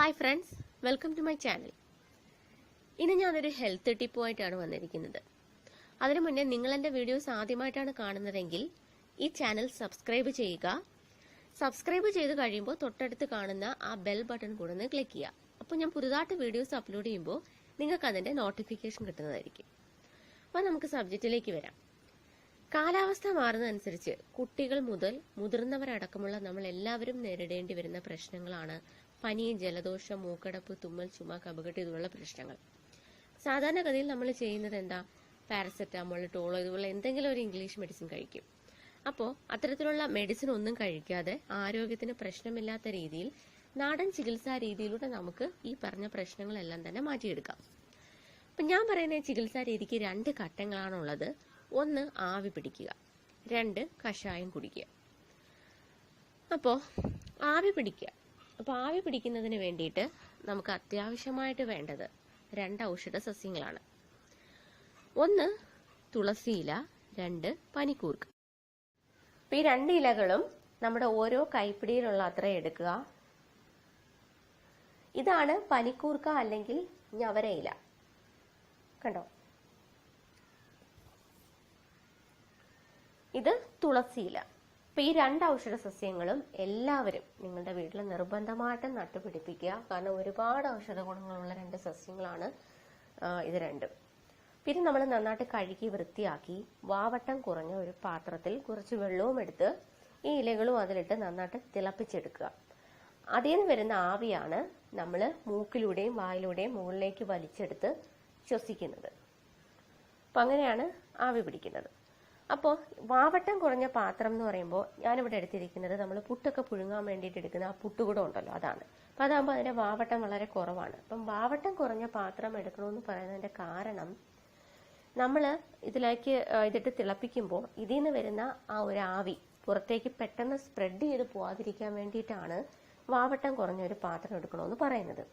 Hi friends, welcome to my channel. ഇന്ന് ഞാനൊരു health ടിപ്പുമായിട്ടാണ് വന്നിരിക്കുന്നത്. അതിനു മുന്നേ നിങ്ങൾ എൻ്റെ വീഡിയോസ് ആദ്യമായിട്ടാണ് കാണുന്നതെങ്കിൽ ഈ ചാനൽ സബ്സ്ക്രൈബ് ചെയ്യുക. സബ്സ്ക്രൈബ് ചെയ്ത് കഴിയുമ്പോൾ തൊട്ടടുത്ത് കാണുന്ന ആ ബെൽ ബട്ടൺ കൂടെ ഒന്ന് ക്ലിക്ക് ചെയ്യുക. അപ്പോൾ ഞാൻ പുതുതായിട്ട് വീഡിയോസ് അപ്ലോഡ് ചെയ്യുമ്പോൾ നിങ്ങൾക്ക് അതിൻ്റെ നോട്ടിഫിക്കേഷൻ കിട്ടുന്നതായിരിക്കും. അപ്പോൾ നമുക്ക് സബ്ജക്റ്റിലേക്ക് വരാം. കാലാവസ്ഥ മാറുന്നതനുസരിച്ച് കുട്ടികൾ മുതൽ മുതിർന്നവരടക്കമുള്ള നമ്മൾ എല്ലാവരും നേരിടേണ്ടി വരുന്ന പ്രശ്നങ്ങളാണ് പനി, ജലദോഷം, മൂക്കടപ്പ്, തുമ്മൽ, ചുമ, കഫക്കെട്ട് ഇതുപോലുള്ള പ്രശ്നങ്ങൾ. സാധാരണഗതിയിൽ നമ്മൾ ചെയ്യുന്നത് എന്താ? പാരസെറ്റാമോൾ, ടോളോ ഇതുപോലെ എന്തെങ്കിലും ഒരു ഇംഗ്ലീഷ് മെഡിസിൻ കഴിക്കും. അപ്പോൾ അത്തരത്തിലുള്ള മെഡിസിൻ ഒന്നും കഴിക്കാതെ ആരോഗ്യത്തിന് പ്രശ്നമില്ലാത്ത രീതിയിൽ നാടൻ ചികിത്സാ രീതിയിലൂടെ നമുക്ക് ഈ പറഞ്ഞ പ്രശ്നങ്ങളെല്ലാം തന്നെ മാറ്റിയെടുക്കാം. അപ്പം ഞാൻ പറയുന്ന ചികിത്സാ രീതിക്ക് 2 ഘട്ടങ്ങളാണുള്ളത്. 1 ആവി പിടിക്കുക, 2 കഷായം കുടിക്കുക. അപ്പോൾ ആവി പിടിക്കുക. അപ്പോൾ ആവി പിടിക്കുന്നതിന് വേണ്ടിയിട്ട് നമുക്ക് അത്യാവശ്യമായിട്ട് വേണ്ടത് 2 ഔഷധ സസ്യങ്ങളാണ്. 1 തുളസി ഇല, 2 പനിക്കൂർക്ക. അപ്പോൾ ഈ 2 ഇലകളും നമ്മുടെ ഓരോ കൈപ്പിടിയിലുള്ള അത്ര എടുക്കുക. ഇതാണ് പനിക്കൂർക്ക അല്ലെങ്കിൽ ഞവരയില. കണ്ടോ? ഇത് തുളസിയില. അപ്പൊ ഈ 2 ഔഷധ സസ്യങ്ങളും എല്ലാവരും നിങ്ങളുടെ വീട്ടിൽ നിർബന്ധമായിട്ടും നട്ടുപിടിപ്പിക്കുക. കാരണം ഒരുപാട് ഔഷധ ഗുണങ്ങളുള്ള 2 സസ്യങ്ങളാണ് ഇത് രണ്ടും. പിന്നെ നമ്മൾ നന്നായിട്ട് കഴുകി വൃത്തിയാക്കി വാവട്ടം കുറഞ്ഞ ഒരു പാത്രത്തിൽ കുറച്ച് വെള്ളവും എടുത്ത് ഈ ഇലകളും അതിലിട്ട് നന്നായിട്ട് തിളപ്പിച്ചെടുക്കുക. അതിൽ നിന്ന് വരുന്ന ആവിയാണ് നമ്മൾ മൂക്കിലൂടെയും വായിലൂടെയും മുകളിലേക്ക് വലിച്ചെടുത്ത് ശ്വസിക്കുന്നത്. അപ്പം അങ്ങനെയാണ് ആവി പിടിക്കുന്നത്. അപ്പോൾ വാവട്ടം കുറഞ്ഞ പാത്രം എന്ന് പറയുമ്പോൾ ഞാനിവിടെ എടുത്തിരിക്കുന്നത് നമ്മൾ പുട്ടൊക്കെ പുഴുങ്ങാൻ വേണ്ടിയിട്ട് എടുക്കുന്ന ആ പുട്ടുകൂടം ഉണ്ടല്ലോ, അതാണ്. അപ്പം അതാകുമ്പോൾ അതിൻ്റെ വാവട്ടം വളരെ കുറവാണ്. അപ്പം വാവട്ടം കുറഞ്ഞ പാത്രം എടുക്കണമെന്ന് പറയുന്നതിൻ്റെ കാരണം നമ്മൾ ഇതിട്ട് തിളപ്പിക്കുമ്പോൾ ഇതിൽ നിന്ന് വരുന്ന ആ ഒരു ആവി പുറത്തേക്ക് പെട്ടെന്ന് സ്പ്രെഡ് ചെയ്ത് പോവാതിരിക്കാൻ വേണ്ടിയിട്ടാണ് വാവട്ടം കുറഞ്ഞ ഒരു പാത്രം എടുക്കണമെന്ന് പറയുന്നത്.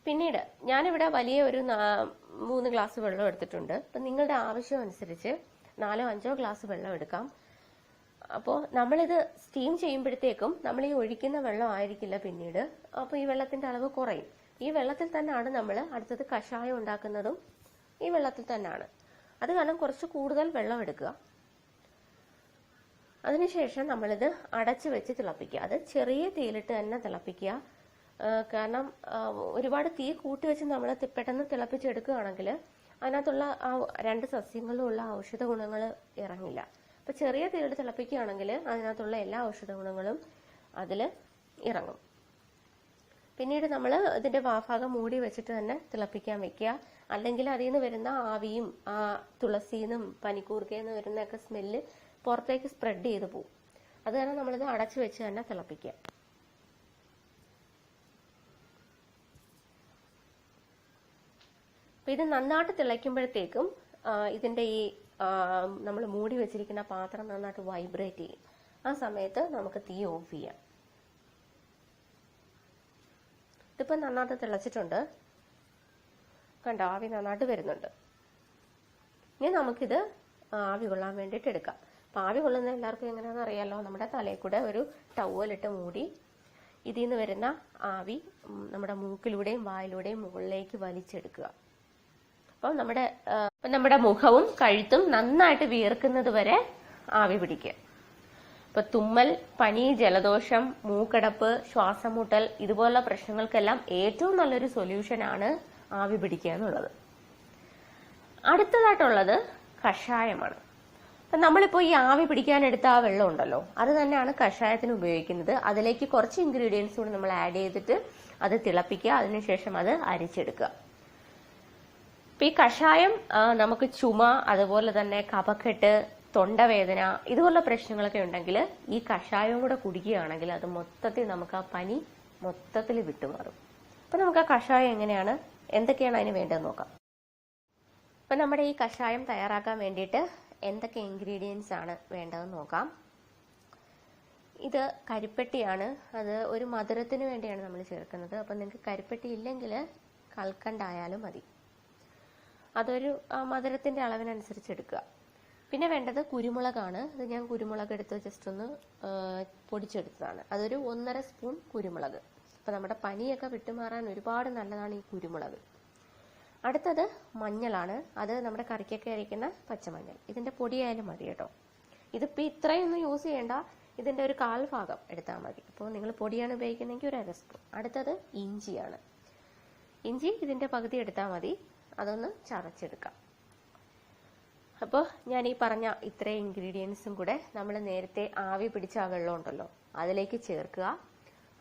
പിന്നീട് ഞാനിവിടെ വലിയ ഒരു 3 ഗ്ലാസ് വെള്ളം എടുത്തിട്ടുണ്ട്. അപ്പം നിങ്ങളുടെ ആവശ്യം അനുസരിച്ച് 4-5 ഗ്ലാസ് വെള്ളം എടുക്കാം. അപ്പോൾ നമ്മളിത് സ്റ്റീം ചെയ്യുമ്പോഴത്തേക്കും നമ്മൾ ഈ ഒഴിക്കുന്ന വെള്ളം ആയിരിക്കില്ല പിന്നീട്. അപ്പോൾ ഈ വെള്ളത്തിന്റെ അളവ് കുറയും. ഈ വെള്ളത്തിൽ തന്നെയാണ് നമ്മൾ അടുത്തത് കഷായം ഉണ്ടാക്കുന്നതും ഈ വെള്ളത്തിൽ തന്നെയാണ്. അത് കാരണം കുറച്ച് കൂടുതൽ വെള്ളം എടുക്കുക. അതിനുശേഷം നമ്മളിത് അടച്ചു വെച്ച് തിളപ്പിക്കുക. അത് ചെറിയ തീയിലിട്ട് തന്നെ തിളപ്പിക്കുക. കാരണം ഒരുപാട് തീ കൂട്ടി വെച്ച് നമ്മൾ പെട്ടെന്ന് തിളപ്പിച്ചെടുക്കുകയാണെങ്കിൽ അതിനകത്തുള്ള ആ 2 സസ്യങ്ങളിലുള്ള ഔഷധ ഗുണങ്ങൾ ഇറങ്ങില്ല. അപ്പൊ ചെറിയ തീയിൽ തിളപ്പിക്കുകയാണെങ്കിൽ അതിനകത്തുള്ള എല്ലാ ഔഷധ ഗുണങ്ങളും അതിൽ ഇറങ്ങും. പിന്നീട് നമ്മൾ ഇതിന്റെ വാഭാഗം മൂടി വെച്ചിട്ട് തന്നെ തിളപ്പിക്കാൻ വെക്കുക. അല്ലെങ്കിൽ അതിൽ നിന്ന് വരുന്ന ആവിയും ആ തുളസിന്നും പനിക്കൂർക്കയിൽ നിന്ന് വരുന്നൊക്കെ സ്മെല്ല് പുറത്തേക്ക് സ്പ്രെഡ് ചെയ്ത് പോകും. അത് കാരണം നമ്മളിത് അടച്ചു വെച്ച് തന്നെ തിളപ്പിക്കുക. അപ്പൊ ഇത് നന്നായിട്ട് തിളയ്ക്കുമ്പോഴത്തേക്കും ഇതിന്റെ ഈ നമ്മൾ മൂടി വെച്ചിരിക്കുന്ന പാത്രം നന്നായിട്ട് വൈബ്രേറ്റ് ചെയ്യും. ആ സമയത്ത് നമുക്ക് തീ ഓഫ് ചെയ്യാം. ഇതിപ്പോ നന്നായിട്ട് തിളച്ചിട്ടുണ്ട്. കണ്ടോ? ആവി നന്നായിട്ട് വരുന്നുണ്ട്. ഇനി നമുക്കിത് ആവി കൊള്ളാൻ വേണ്ടിയിട്ട് എടുക്കാം. അപ്പൊ ആവി കൊള്ളുന്ന എല്ലാവർക്കും എങ്ങനെയാണെന്ന് അറിയാലോ. നമ്മുടെ തലയിൽ കൂടെ ഒരു ടവലിട്ട് മൂടി ഇതിൽ നിന്ന് വരുന്ന ആവി നമ്മുടെ മൂക്കിലൂടെയും വായിലൂടെയും മുകളിലേക്ക് വലിച്ചെടുക്കുക. അപ്പം നമ്മുടെ മുഖവും കഴുത്തും നന്നായിട്ട് വിയർക്കുന്നത് വരെ ആവി പിടിക്കുക. ഇപ്പൊ തുമ്മൽ, പനി, ജലദോഷം, മൂക്കടപ്പ്, ശ്വാസം മുട്ടൽ ഇതുപോലുള്ള പ്രശ്നങ്ങൾക്കെല്ലാം ഏറ്റവും നല്ലൊരു സൊല്യൂഷനാണ് ആവി പിടിക്കുക എന്നുള്ളത്. അടുത്തതായിട്ടുള്ളത് കഷായമാണ്. അപ്പൊ നമ്മളിപ്പോ ഈ ആവി പിടിക്കാനെടുത്ത ആ വെള്ളം ഉണ്ടല്ലോ, അത് തന്നെയാണ് കഷായത്തിന് ഉപയോഗിക്കുന്നത്. അതിലേക്ക് കുറച്ച് ഇൻഗ്രീഡിയൻസ് കൂടി നമ്മൾ ആഡ് ചെയ്തിട്ട് അത് തിളപ്പിക്കുക. അതിനുശേഷം അത് അരിച്ചെടുക്കുക. ഈ കഷായം നമുക്ക് ചുമ, അതുപോലെ തന്നെ കഫക്കെട്ട്, തൊണ്ടവേദന ഇതുപോലുള്ള പ്രശ്നങ്ങളൊക്കെ ഉണ്ടെങ്കിൽ ഈ കഷായവും കൂടെ കുടിക്കുകയാണെങ്കിൽ അത് മൊത്തത്തിൽ നമുക്ക് ആ പനി മൊത്തത്തിൽ വിട്ടുമാറും. അപ്പൊ നമുക്ക് ആ കഷായം എങ്ങനെയാണ്, എന്തൊക്കെയാണ് അതിന് വേണ്ടതെന്ന് നോക്കാം. അപ്പൊ നമ്മുടെ ഈ കഷായം തയ്യാറാക്കാൻ വേണ്ടിയിട്ട് എന്തൊക്കെ ഇൻഗ്രീഡിയൻസ് ആണ് വേണ്ടതെന്ന് നോക്കാം. ഇത് കരിപ്പെട്ടിയാണ്. അത് ഒരു മധുരത്തിന് വേണ്ടിയാണ് നമ്മൾ ചേർക്കുന്നത്. അപ്പൊ നിങ്ങൾക്ക് കരിപ്പെട്ടി ഇല്ലെങ്കിൽ കൽക്കണ്ടായാലും മതി. അതൊരു മധുരത്തിന്റെ അളവിനനുസരിച്ച് എടുക്കുക. പിന്നെ വേണ്ടത് കുരുമുളകാണ്. ഇത് ഞാൻ കുരുമുളക് എടുത്ത് ജസ്റ്റ് ഒന്ന് പൊടിച്ചെടുത്തതാണ്. അതൊരു 1.5 സ്പൂൺ കുരുമുളക്. അപ്പോൾ നമ്മുടെ പനിയൊക്കെ വിട്ടുമാറാൻ ഒരുപാട് നല്ലതാണ് ഈ കുരുമുളക്. അടുത്തത് മഞ്ഞളാണ്. അത് നമ്മുടെ കറിക്കൊക്കെ അരിക്കുന്ന പച്ചമഞ്ഞൾ. ഇതിൻ്റെ പൊടിയായാലും മതി കേട്ടോ. ഇതിപ്പോൾ ഇത്രയൊന്നും യൂസ് ചെയ്യേണ്ട, ഇതിൻ്റെ ഒരു 1/4 ഭാഗം എടുത്താൽ മതി. അപ്പോൾ നിങ്ങൾ പൊടിയാണ് ഉപയോഗിക്കുന്നതെങ്കിൽ ഒരു 1/2 സ്പൂൺ. അടുത്തത് ഇഞ്ചിയാണ്. ഇഞ്ചി ഇതിൻ്റെ പകുതി എടുത്താൽ മതി. അതൊന്ന് ചതച്ചെടുക്കാം. അപ്പോൾ ഞാൻ ഈ പറഞ്ഞ ഇത്രയും ഇൻഗ്രീഡിയൻസും കൂടെ നമ്മൾ നേരത്തെ ആവി പിടിച്ച ആ വെള്ളം ഉണ്ടല്ലോ അതിലേക്ക് ചേർക്കുക.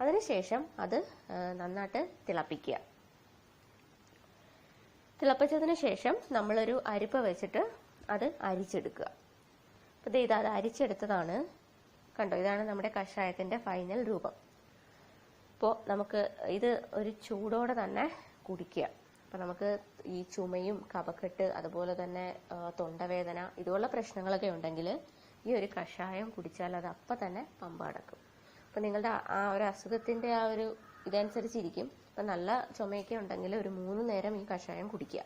അതിനുശേഷം അത് നന്നായിട്ട് തിളപ്പിക്കുക. തിളപ്പിച്ചതിന് ശേഷം നമ്മളൊരു അരിപ്പ വെച്ചിട്ട് അത് അരിച്ചെടുക്കുക. അപ്പോൾ ഇത് അരിച്ചെടുത്തതാണ്. കണ്ടോ, ഇതാണ് നമ്മുടെ കഷായത്തിൻ്റെ ഫൈനൽ രൂപം. അപ്പോൾ നമുക്ക് ഇത് ഒരു ചൂടോടെ തന്നെ കുടിക്കുക. അപ്പോൾ നമുക്ക് ഈ ചുമയും കഫക്കെട്ട് അതുപോലെ തന്നെ തൊണ്ടവേദന ഇതുപോലുള്ള പ്രശ്നങ്ങളൊക്കെ ഉണ്ടെങ്കിൽ ഈ ഒരു കഷായം കുടിച്ചാൽ അത് അപ്പം തന്നെ പമ്പ അടക്കും. അപ്പോൾ നിങ്ങളുടെ ആ ഒരു അസുഖത്തിൻ്റെ ആ ഒരു ഇതനുസരിച്ചിരിക്കും. അപ്പം നല്ല ചുമയൊക്കെ ഉണ്ടെങ്കിൽ ഒരു 3 നേരം ഈ കഷായം കുടിക്കുക.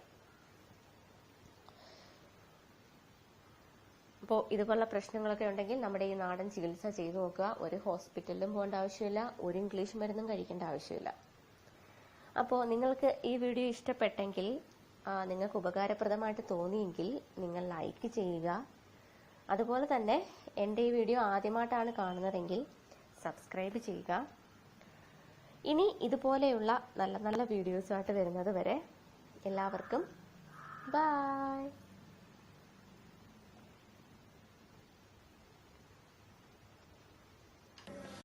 അപ്പോൾ ഇതുപോലുള്ള പ്രശ്നങ്ങളൊക്കെ ഉണ്ടെങ്കിൽ നമ്മുടെ ഈ നാടൻ ചികിത്സ ചെയ്തു നോക്കുക. ഒരു ഹോസ്പിറ്റലിലും പോകേണ്ട ആവശ്യമില്ല, ഒരു ഇംഗ്ലീഷ് മരുന്നും കഴിക്കേണ്ട ആവശ്യമില്ല. അപ്പോൾ നിങ്ങൾക്ക് ഈ വീഡിയോ ഇഷ്ടപ്പെട്ടെങ്കിൽ, നിങ്ങൾക്ക് ഉപകാരപ്രദമായിട്ട് തോന്നിയെങ്കിൽ നിങ്ങൾ ലൈക്ക് ചെയ്യുക. അതുപോലെ തന്നെ എൻ്റെ ഈ വീഡിയോ ആദ്യമായിട്ടാണ് കാണുന്നതെങ്കിൽ സബ്സ്ക്രൈബ് ചെയ്യുക. ഇനി ഇതുപോലെയുള്ള നല്ല നല്ല വീഡിയോസുമായിട്ട് വരുന്നത് വരെ എല്ലാവർക്കും ബൈ.